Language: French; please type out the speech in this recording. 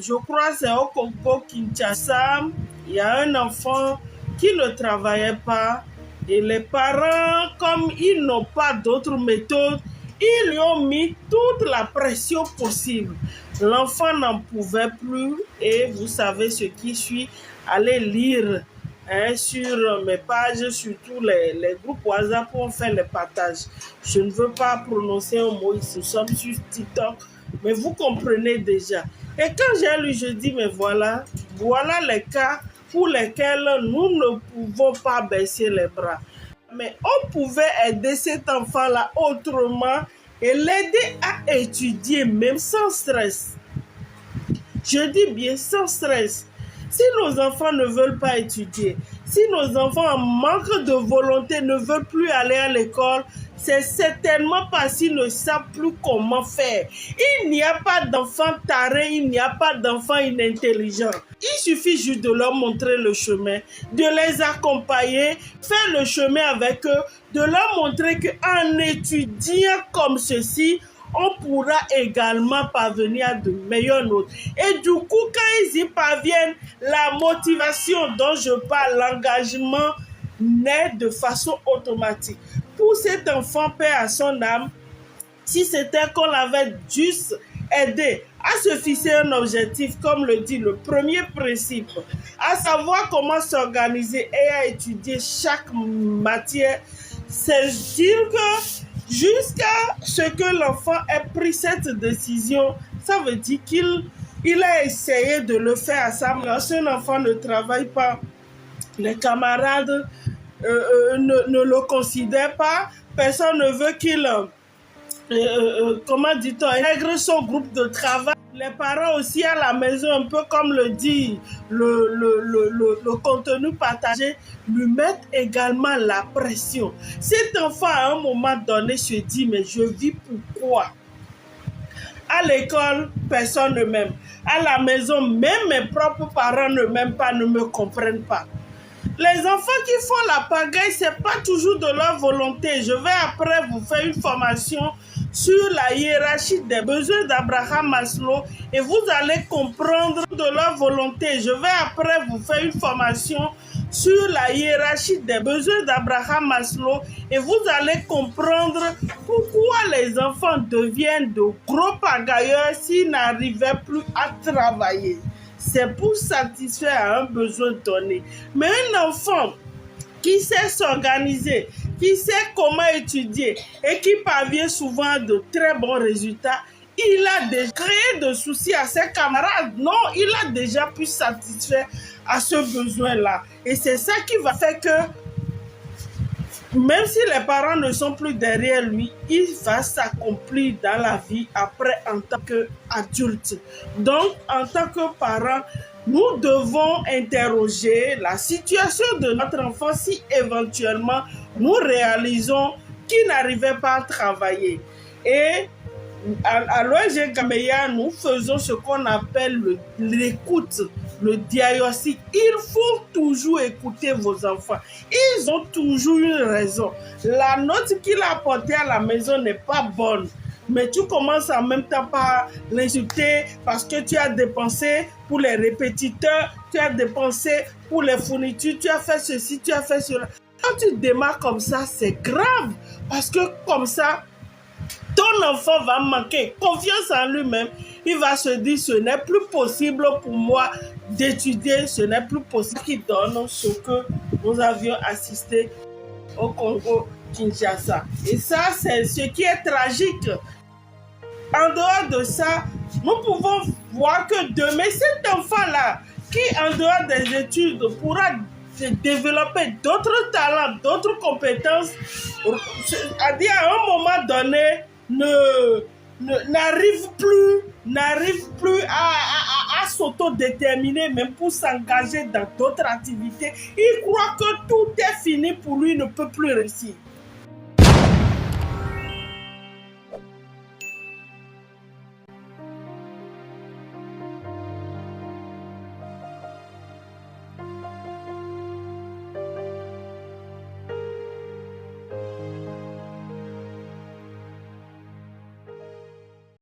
je crois que c'est au Congo Kinshasa, il y a un enfant qui ne travaillait pas et les parents, comme ils n'ont pas d'autres méthodes, ils lui ont mis toute la pression possible. L'enfant n'en pouvait plus et vous savez ce qui suit, allez lire sur mes pages, surtout les groupes WhatsApp où on fait les partages. Je ne veux pas prononcer un mot ici, nous sommes sur TikTok, mais vous comprenez déjà. Et quand j'ai lu, je dis, mais voilà les cas pour lesquels nous ne pouvons pas baisser les bras. Mais on pouvait aider cet enfant-là autrement et l'aider à étudier même sans stress. Je dis bien sans stress. Si nos enfants ne veulent pas étudier, si nos enfants en manque de volonté ne veulent plus aller à l'école, c'est certainement parce qu'ils ne savent plus comment faire. Il n'y a pas d'enfants tarés, il n'y a pas d'enfants inintelligents. Il suffit juste de leur montrer le chemin, de les accompagner, faire le chemin avec eux, de leur montrer qu'en étudiant comme ceci, on pourra également parvenir à de meilleures notes. Et du coup, quand ils y parviennent, la motivation dont je parle, l'engagement naît de façon automatique. Pour cet enfant, paix à son âme, si c'était qu'on l'avait juste aidé à se fixer un objectif, comme le dit le premier principe, à savoir comment s'organiser et à étudier chaque matière, c'est dire que jusqu'à ce que l'enfant ait pris cette décision, ça veut dire qu'il a essayé de le faire à sa manière. Si un enfant ne travaille pas, les camarades ne le considèrent pas, personne ne veut qu'il, comment dit-on, intègre son groupe de travail. Les parents aussi à la maison, un peu comme le dit le contenu partagé, lui mettent également la pression. Cet enfant, à un moment donné, se dit, mais je vis pourquoi? À l'école, personne ne m'aime. À la maison, même mes propres parents ne m'aiment pas, ne me comprennent pas. Les enfants qui font la pagaille, ce n'est pas toujours de leur volonté. Je vais après vous faire une formation sur la hiérarchie des besoins d'Abraham Maslow et vous allez comprendre de leur volonté. Je vais après vous faire une formation sur la hiérarchie des besoins d'Abraham Maslow et vous allez comprendre pourquoi les enfants deviennent de gros pagailleurs s'ils n'arrivaient plus à travailler. C'est pour satisfaire un besoin donné. Mais un enfant qui sait s'organiser, qui sait comment étudier et qui parvient souvent à de très bons résultats, il a déjà créé de soucis à ses camarades. Non, il a déjà pu satisfaire à ce besoin-là. Et c'est ça qui va faire que même si les parents ne sont plus derrière lui, il va s'accomplir dans la vie après en tant qu'adulte. Donc, en tant que parents, nous devons interroger la situation de notre enfant si éventuellement nous réalisons qu'il n'arrivait pas à travailler. Et à l'ONG Gameya, nous faisons ce qu'on appelle l'écoute, le diagnostic. Il faut toujours écouter vos enfants. Ils ont toujours une raison. La note qu'il a apportée à la maison n'est pas bonne. Mais tu commences en même temps par l'insulter parce que tu as dépensé pour les répétiteurs, tu as dépensé pour les fournitures, tu as fait ceci, tu as fait cela. Quand tu démarres comme ça, c'est grave. Parce que comme ça, ton enfant va manquer confiance en lui-même. Il va se dire, ce n'est plus possible pour moi d'étudier, ce n'est plus possible qu'il donne ce que nous avions assisté au Congo Kinshasa. Et ça, c'est ce qui est tragique. En dehors de ça, nous pouvons voir que demain, cet enfant-là, qui en dehors des études pourra développer d'autres talents, d'autres compétences, c'est-à-dire à un moment donné, n'arrive plus à s'autodéterminer, même pour s'engager dans d'autres activités. Il croit que tout est fini pour lui, il ne peut plus réussir.